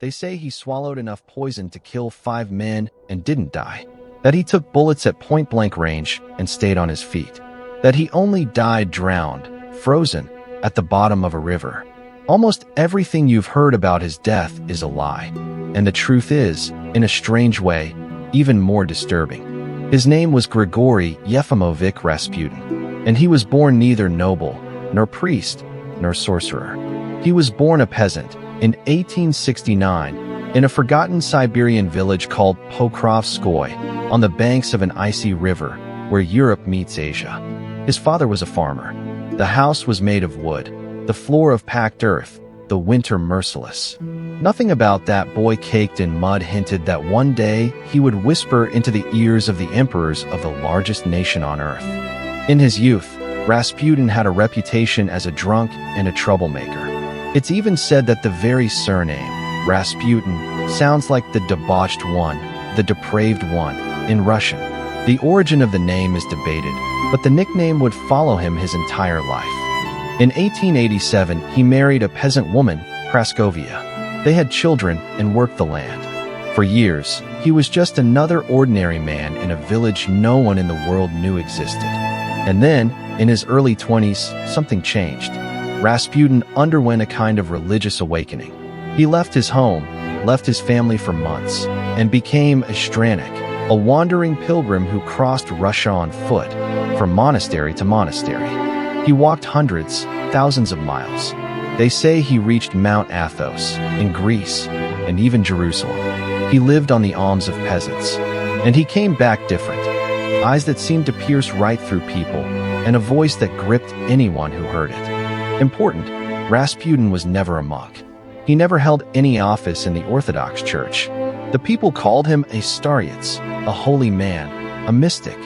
They say he swallowed enough poison to kill 5 men and didn't die. That he took bullets at point-blank range and stayed on his feet. That he only died drowned, frozen, at the bottom of a river. Almost everything you've heard about his death is a lie. And the truth is, in a strange way, even more disturbing. His name was Grigori Rasputin, and he was born neither noble, nor priest, nor sorcerer. He was born a peasant in 1869 in a forgotten Siberian village called Pokrovskoye on the banks of an icy river where Europe meets Asia. His father was a farmer. The house was made of wood, the floor of packed earth, the winter merciless. Nothing about that boy caked in mud hinted that one day he would whisper into the ears of the emperors of the largest nation on earth. In his youth, Rasputin had a reputation as a drunk and a troublemaker. It's even said that the very surname, Rasputin, sounds like the debauched one, the depraved one, in Russian. The origin of the name is debated, but the nickname would follow him his entire life. In 1887, he married a peasant woman, Praskovia. They had children and worked the land. For years, he was just another ordinary man in a village no one in the world knew existed. And then, in his early 20s, something changed. Rasputin underwent a kind of religious awakening. He left his home, left his family for months, and became a stranik, a wandering pilgrim who crossed Russia on foot, from monastery to monastery. He walked hundreds, thousands of miles. They say he reached Mount Athos, in Greece, and even Jerusalem. He lived on the alms of peasants. And he came back different. Eyes that seemed to pierce right through people, and a voice that gripped anyone who heard it. Important, Rasputin was never a monk. He never held any office in the Orthodox Church. The people called him a starets, a holy man, a mystic.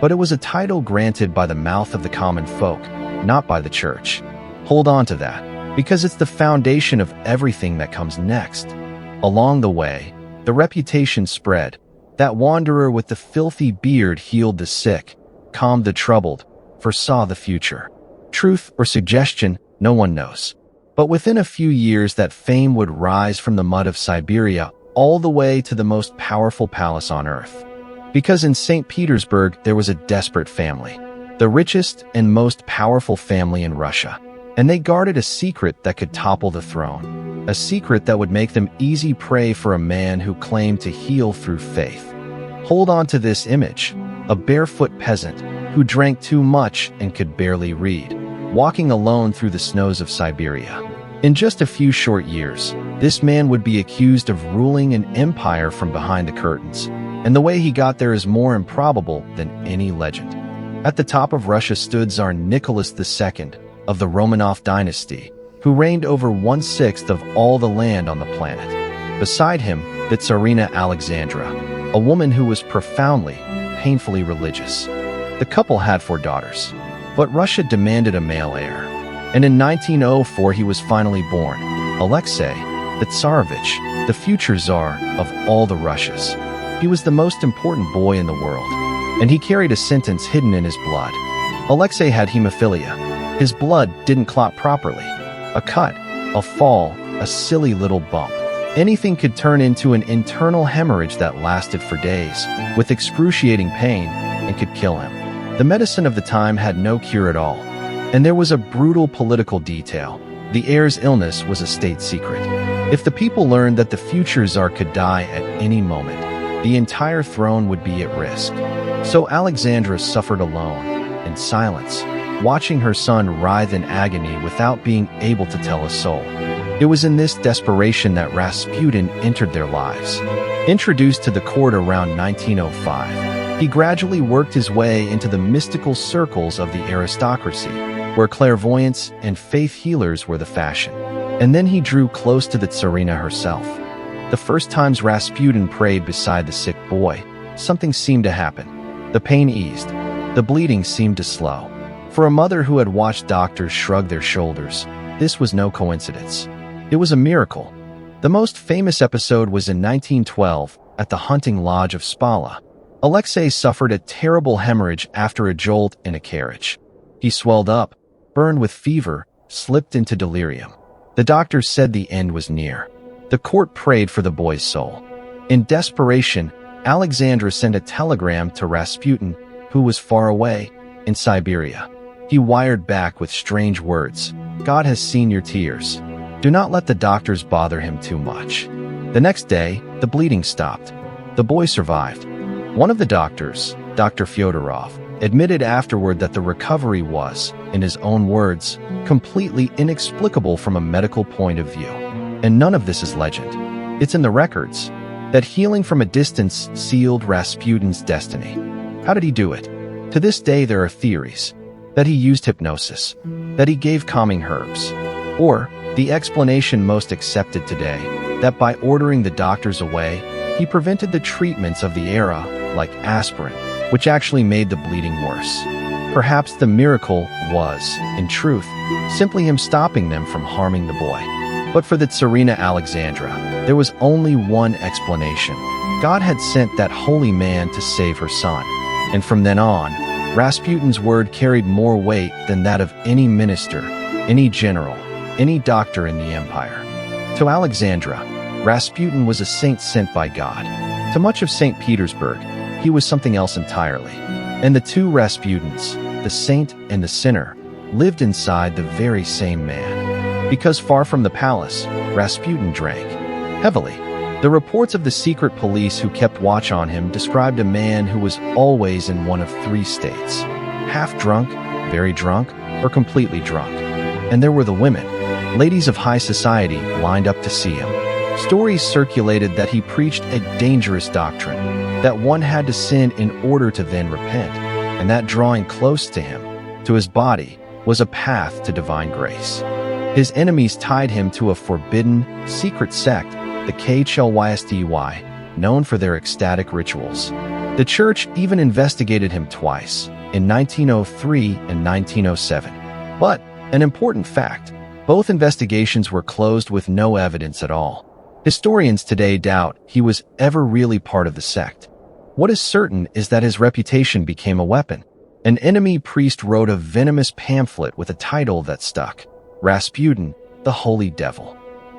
But it was a title granted by the mouth of the common folk, not by the church. Hold on to that, because it's the foundation of everything that comes next. Along the way, the reputation spread. That wanderer with the filthy beard healed the sick, calmed the troubled, foresaw the future. Truth or suggestion, no one knows. But within a few years that fame would rise from the mud of Siberia all the way to the most powerful palace on earth. Because in St. Petersburg there was a desperate family, the richest and most powerful family in Russia, and they guarded a secret that could topple the throne, a secret that would make them easy prey for a man who claimed to heal through faith. Hold on to this image, a barefoot peasant who drank too much and could barely read, walking alone through the snows of Siberia. In just a few short years, this man would be accused of ruling an empire from behind the curtains, and the way he got there is more improbable than any legend. At the top of Russia stood Tsar Nicholas II of the Romanov dynasty, who reigned over 1/6 of all the land on the planet. Beside him, the Tsarina Alexandra, a woman who was profoundly, painfully religious. The couple had 4 daughters, but Russia demanded a male heir. And in 1904 he was finally born, Alexei, the Tsarevich, the future Tsar of all the Russias. He was the most important boy in the world, and he carried a sentence hidden in his blood. Alexei had hemophilia. His blood didn't clot properly. A cut, a fall, a silly little bump. Anything could turn into an internal hemorrhage that lasted for days, with excruciating pain, and could kill him. The medicine of the time had no cure at all. And there was a brutal political detail. The heir's illness was a state secret. If the people learned that the future Tsar could die at any moment, the entire throne would be at risk. So Alexandra suffered alone, in silence, watching her son writhe in agony without being able to tell a soul. It was in this desperation that Rasputin entered their lives. Introduced to the court around 1905, he gradually worked his way into the mystical circles of the aristocracy, where clairvoyance and faith healers were the fashion. And then he drew close to the Tsarina herself. The first times Rasputin prayed beside the sick boy, something seemed to happen. The pain eased. The bleeding seemed to slow. For a mother who had watched doctors shrug their shoulders, this was no coincidence. It was a miracle. The most famous episode was in 1912 at the hunting lodge of Spala. Alexei suffered a terrible hemorrhage after a jolt in a carriage. He swelled up, burned with fever, slipped into delirium. The doctors said the end was near. The court prayed for the boy's soul. In desperation, Alexandra sent a telegram to Rasputin, who was far away, in Siberia. He wired back with strange words. God has seen your tears. Do not let the doctors bother him too much. The next day, the bleeding stopped. The boy survived. One of the doctors, Dr. Fyodorov, admitted afterward that the recovery was, in his own words, completely inexplicable from a medical point of view. And none of this is legend. It's in the records. That healing from a distance sealed Rasputin's destiny. How did he do it? To this day there are theories. That he used hypnosis. That he gave calming herbs. Or, the explanation most accepted today, that by ordering the doctors away, he prevented the treatments of the era, like aspirin, which actually made the bleeding worse. Perhaps the miracle was, in truth, simply him stopping them from harming the boy. But for the Tsarina Alexandra, there was only one explanation. God had sent that holy man to save her son. And from then on, Rasputin's word carried more weight than that of any minister, any general, any doctor in the empire. To Alexandra, Rasputin was a saint sent by God. To much of St. Petersburg, he was something else entirely. And the two Rasputins, the saint and the sinner, lived inside the very same man. Because far from the palace, Rasputin drank heavily. The reports of the secret police who kept watch on him described a man who was always in one of three states: half drunk, very drunk, or completely drunk. And there were the women, ladies of high society, lined up to see him. Stories circulated that he preached a dangerous doctrine, that one had to sin in order to then repent, and that drawing close to him, to his body, was a path to divine grace. His enemies tied him to a forbidden, secret sect, the KHLYSTY, known for their ecstatic rituals. The church even investigated him twice, in 1903 and 1907. But, an important fact, both investigations were closed with no evidence at all. Historians today doubt he was ever really part of the sect. What is certain is that his reputation became a weapon. An enemy priest wrote a venomous pamphlet with a title that stuck: Rasputin, the Holy Devil.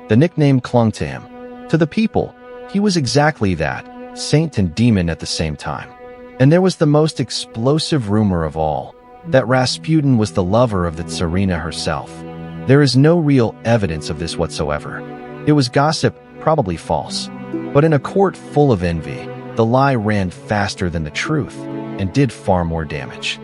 The nickname clung to him. To the people, he was exactly that, saint and demon at the same time. And there was the most explosive rumor of all, that Rasputin was the lover of the Tsarina herself. There is no real evidence of this whatsoever. It was gossip, probably false. But in a court full of envy, the lie ran faster than the truth, and did far more damage.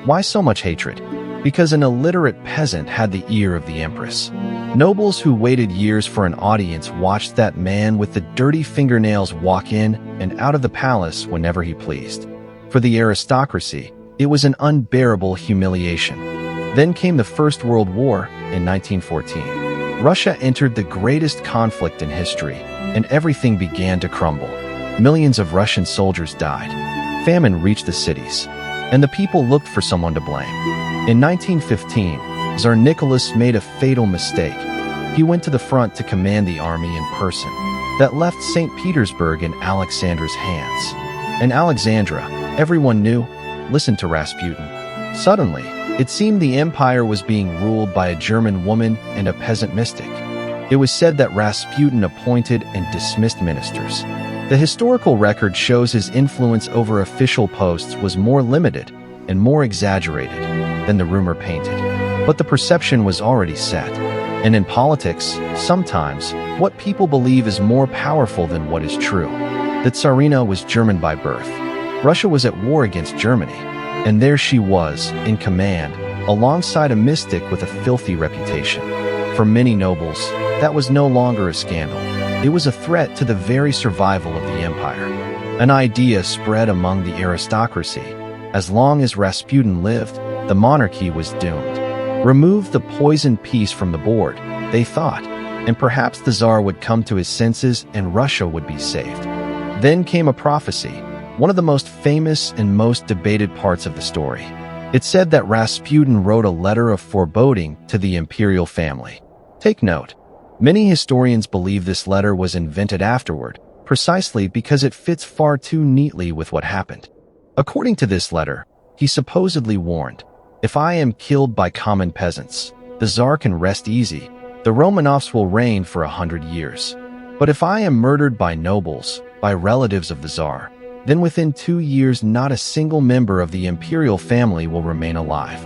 Why so much hatred? Because an illiterate peasant had the ear of the empress. Nobles who waited years for an audience watched that man with the dirty fingernails walk in and out of the palace whenever he pleased. For the aristocracy, it was an unbearable humiliation. Then came the First World War in 1914. Russia entered the greatest conflict in history, and everything began to crumble. Millions of Russian soldiers died. Famine reached the cities, and the people looked for someone to blame. In 1915, Tsar Nicholas made a fatal mistake. He went to the front to command the army in person. That left St. Petersburg in Alexandra's hands. And Alexandra, everyone knew, listened to Rasputin. Suddenly, it seemed the empire was being ruled by a German woman and a peasant mystic. It was said that Rasputin appointed and dismissed ministers. The historical record shows his influence over official posts was more limited and more exaggerated than the rumor painted. But the perception was already set. And in politics, sometimes, what people believe is more powerful than what is true. The Tsarina was German by birth. Russia was at war against Germany. And there she was, in command, alongside a mystic with a filthy reputation. For many nobles, that was no longer a scandal. It was a threat to the very survival of the empire. An idea spread among the aristocracy. As long as Rasputin lived, the monarchy was doomed. Remove the poisoned piece from the board, they thought, and perhaps the Tsar would come to his senses and Russia would be saved. Then came a prophecy, one of the most famous and most debated parts of the story. It said that Rasputin wrote a letter of foreboding to the imperial family. Take note. Many historians believe this letter was invented afterward, precisely because it fits far too neatly with what happened. According to this letter, he supposedly warned, "If I am killed by common peasants, the Tsar can rest easy. The Romanovs will reign for 100 years." But if I am murdered by nobles, by relatives of the Tsar, then within 2 years not a single member of the imperial family will remain alive.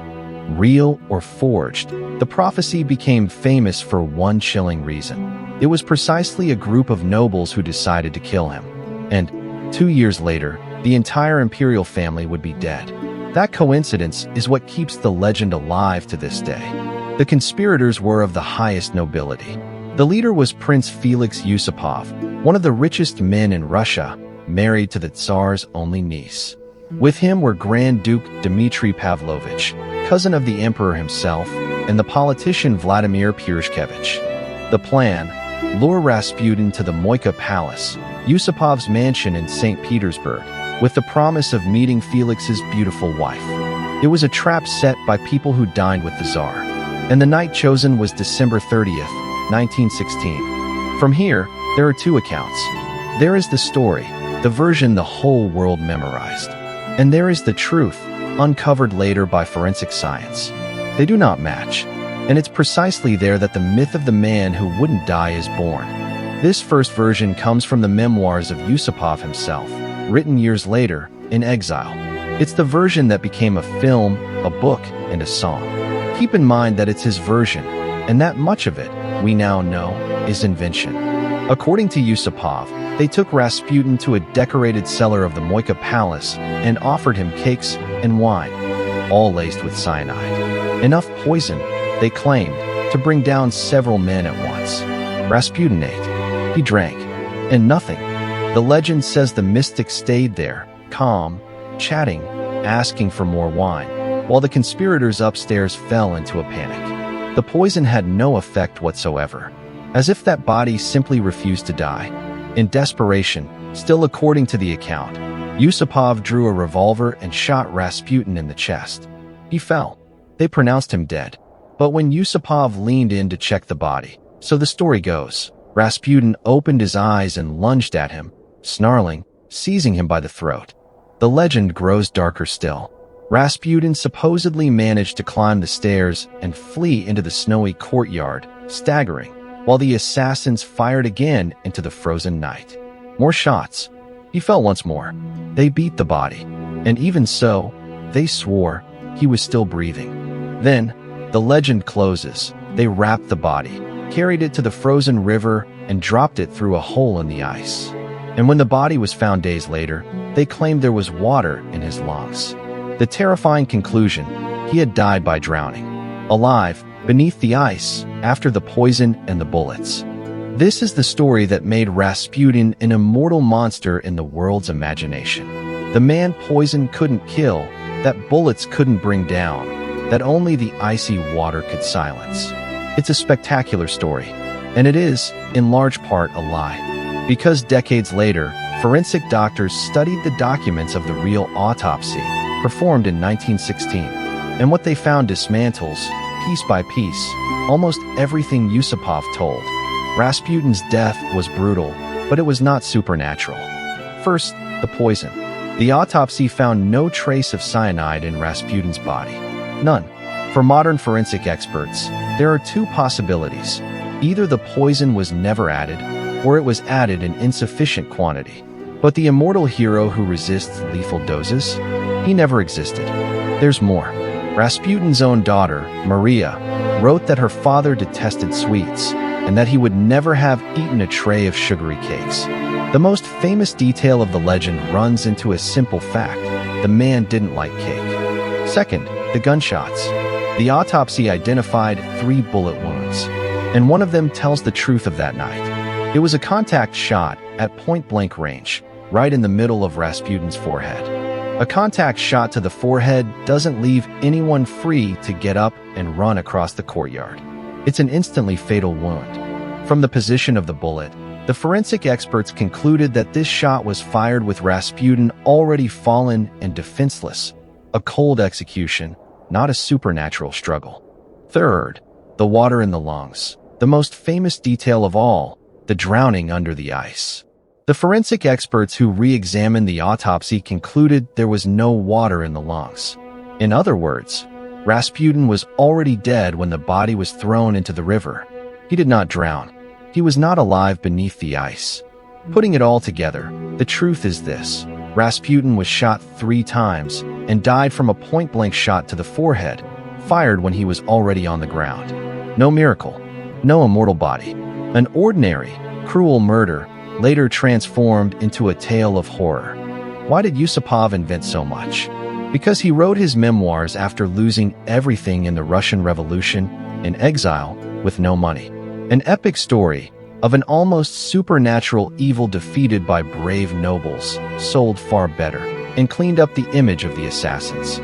Real or forged, the prophecy became famous for one chilling reason. It was precisely a group of nobles who decided to kill him. And 2 years later, the entire imperial family would be dead. That coincidence is what keeps the legend alive to this day. The conspirators were of the highest nobility. The leader was Prince Felix Yusupov, one of the richest men in Russia, married to the Tsar's only niece. With him were Grand Duke Dmitry Pavlovich, cousin of the emperor himself, and the politician Vladimir Purishkevich. The plan: lure Rasputin to the Moika Palace, Yusupov's mansion in St. Petersburg, with the promise of meeting Felix's beautiful wife. It was a trap set by people who dined with the Tsar, and the night chosen was December 30th, 1916. From here, there are two accounts. There is the story, the version the whole world memorized. And there is the truth, uncovered later by forensic science. They do not match, and it's precisely there that the myth of the man who wouldn't die is born. This first version comes from the memoirs of Yusupov himself, written years later, in exile. It's the version that became a film, a book, and a song. Keep in mind that it's his version, and that much of it, we now know, is invention. According to Yusupov, they took Rasputin to a decorated cellar of the Moika Palace and offered him cakes and wine, all laced with cyanide. Enough poison, they claimed, to bring down several men at once. Rasputin ate. He drank. And nothing. The legend says the mystic stayed there, calm, chatting, asking for more wine, while the conspirators upstairs fell into a panic. The poison had no effect whatsoever, as if that body simply refused to die. In desperation, still according to the account, Yusupov drew a revolver and shot Rasputin in the chest. He fell. They pronounced him dead. But when Yusupov leaned in to check the body, so the story goes, Rasputin opened his eyes and lunged at him, snarling, seizing him by the throat. The legend grows darker still. Rasputin supposedly managed to climb the stairs and flee into the snowy courtyard, staggering, while the assassins fired again into the frozen night. More shots. He fell once more. They beat the body, and even so, they swore he was still breathing. Then, the legend closes. They wrapped the body, carried it to the frozen river, and dropped it through a hole in the ice. And when the body was found days later, they claimed there was water in his lungs. The terrifying conclusion: he had died by drowning, alive, beneath the ice, after the poison and the bullets. This is the story that made Rasputin an immortal monster in the world's imagination. The man poison couldn't kill, that bullets couldn't bring down, that only the icy water could silence. It's a spectacular story, and it is, in large part, a lie. Because decades later, forensic doctors studied the documents of the real autopsy, performed in 1916, and what they found dismantles, piece by piece, almost everything Yusupov told. Rasputin's death was brutal, but it was not supernatural. First, the poison. The autopsy found no trace of cyanide in Rasputin's body. None. For modern forensic experts, there are two possibilities. Either the poison was never added, or it was added in insufficient quantity. But the immortal hero who resists lethal doses? He never existed. There's more. Rasputin's own daughter, Maria, wrote that her father detested sweets, and that he would never have eaten a tray of sugary cakes. The most famous detail of the legend runs into a simple fact: the man didn't like cake. Second, the gunshots. The autopsy identified 3 bullet wounds, and one of them tells the truth of that night. It was a contact shot at point-blank range, right in the middle of Rasputin's forehead. A contact shot to the forehead doesn't leave anyone free to get up and run across the courtyard. It's an instantly fatal wound. From the position of the bullet, the forensic experts concluded that this shot was fired with Rasputin already fallen and defenseless. A cold execution, not a supernatural struggle. Third, the water in the lungs. The most famous detail of all, the drowning under the ice. The forensic experts who re-examined the autopsy concluded there was no water in the lungs. In other words, Rasputin was already dead when the body was thrown into the river. He did not drown. He was not alive beneath the ice. Putting it all together, the truth is this. Rasputin was shot 3 times and died from a point-blank shot to the forehead, fired when he was already on the ground. No miracle, no immortal body. An ordinary, cruel murder, later transformed into a tale of horror. Why did Yusupov invent so much? Because he wrote his memoirs after losing everything in the Russian Revolution, in exile, with no money. An epic story of an almost supernatural evil defeated by brave nobles, sold far better, and cleaned up the image of the assassins.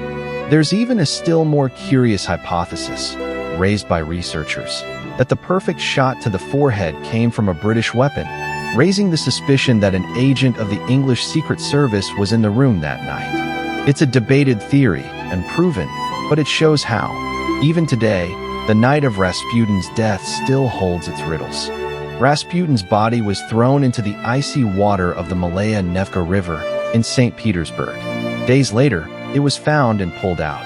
There's even a still more curious hypothesis, raised by researchers, that the perfect shot to the forehead came from a British weapon, raising the suspicion that an agent of the English Secret Service was in the room that night. It's a debated theory, and proven, but it shows how, even today, the night of Rasputin's death still holds its riddles. Rasputin's body was thrown into the icy water of the Malaya Nevka River in St. Petersburg. Days later, it was found and pulled out.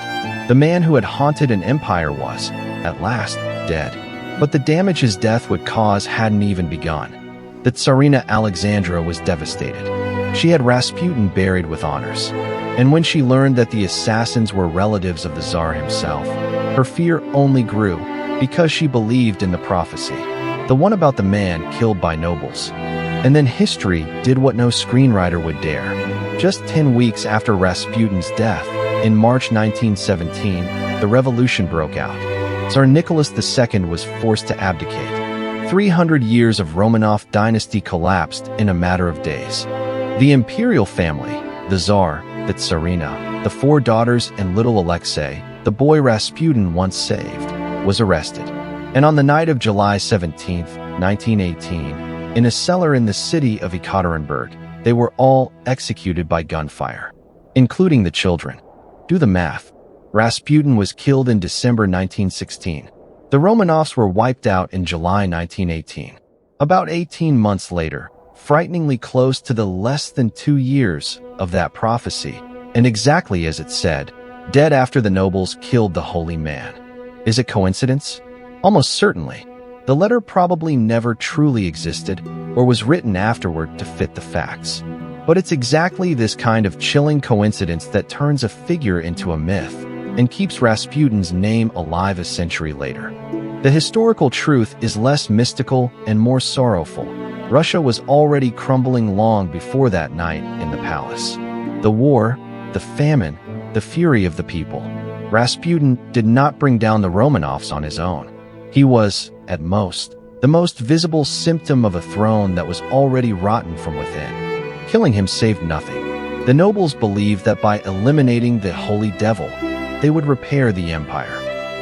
The man who had haunted an empire was, at last, dead. But the damage his death would cause hadn't even begun. The Tsarina Alexandra was devastated. She had Rasputin buried with honors. And when she learned that the assassins were relatives of the Tsar himself, her fear only grew because she believed in the prophecy. The one about the man killed by nobles. And then history did what no screenwriter would dare. Just 10 weeks after Rasputin's death, in March 1917, the revolution broke out. Tsar Nicholas II was forced to abdicate. 300 years of Romanov dynasty collapsed in a matter of days. The imperial family, the Tsar, the Tsarina, the 4 daughters and little Alexei, the boy Rasputin once saved, was arrested. And on the night of July 17, 1918, in a cellar in the city of Ekaterinburg, they were all executed by gunfire, including the children. Do the math. Rasputin was killed in December 1916. The Romanovs were wiped out in July 1918. About 18 months later, frighteningly close to the less than 2 years of that prophecy, and exactly as it said, dead after the nobles killed the holy man. Is it coincidence? Almost certainly. The letter probably never truly existed or was written afterward to fit the facts. But it's exactly this kind of chilling coincidence that turns a figure into a myth and keeps Rasputin's name alive a century later. The historical truth is less mystical and more sorrowful. Russia was already crumbling long before that night in the palace. The war, the famine, the fury of the people. Rasputin did not bring down the Romanovs on his own. He was, at most, the most visible symptom of a throne that was already rotten from within. Killing him saved nothing. The nobles believed that by eliminating the holy devil, they would repair the empire.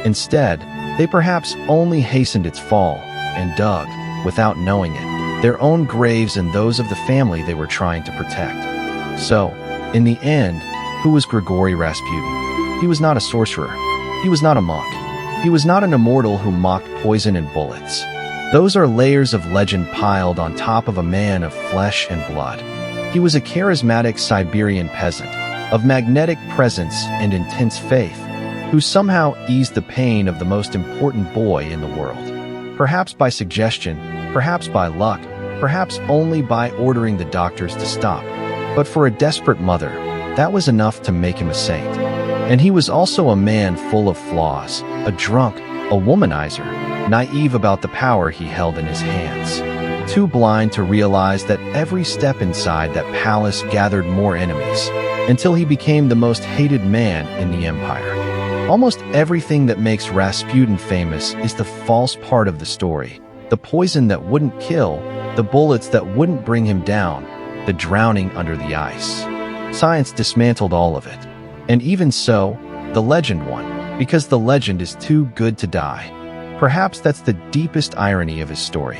Instead, they perhaps only hastened its fall and dug, without knowing it, their own graves and those of the family they were trying to protect. So, in the end, who was Grigori Rasputin? He was not a sorcerer. He was not a monk. He was not an immortal who mocked poison and bullets. Those are layers of legend piled on top of a man of flesh and blood. He was a charismatic Siberian peasant, of magnetic presence and intense faith, who somehow eased the pain of the most important boy in the world. Perhaps by suggestion, perhaps by luck, perhaps only by ordering the doctors to stop. But for a desperate mother, that was enough to make him a saint. And he was also a man full of flaws, a drunk, a womanizer, naive about the power he held in his hands. Too blind to realize that every step inside that palace gathered more enemies, until he became the most hated man in the empire. Almost everything that makes Rasputin famous is the false part of the story. The poison that wouldn't kill, the bullets that wouldn't bring him down, the drowning under the ice. Science dismantled all of it. And even so, the legend won, because the legend is too good to die. Perhaps that's the deepest irony of his story.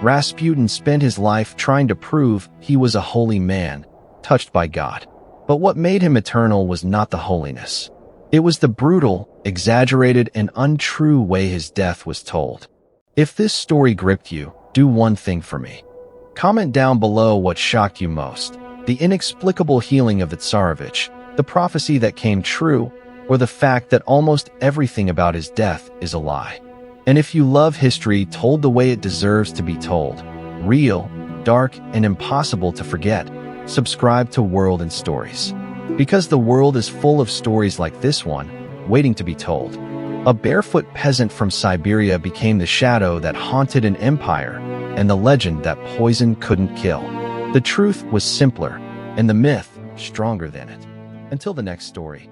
Rasputin spent his life trying to prove he was a holy man, touched by God. But what made him eternal was not the holiness. It was the brutal, exaggerated, and untrue way his death was told. If this story gripped you, do one thing for me. Comment down below what shocked you most. The inexplicable healing of the Tsarevich, the prophecy that came true, or the fact that almost everything about his death is a lie. And if you love history told the way it deserves to be told, real, dark, and impossible to forget, subscribe to World and Stories. Because the world is full of stories like this one, waiting to be told. A barefoot peasant from Siberia became the shadow that haunted an empire, and the legend that poison couldn't kill. The truth was simpler, and the myth stronger than it. Until the next story.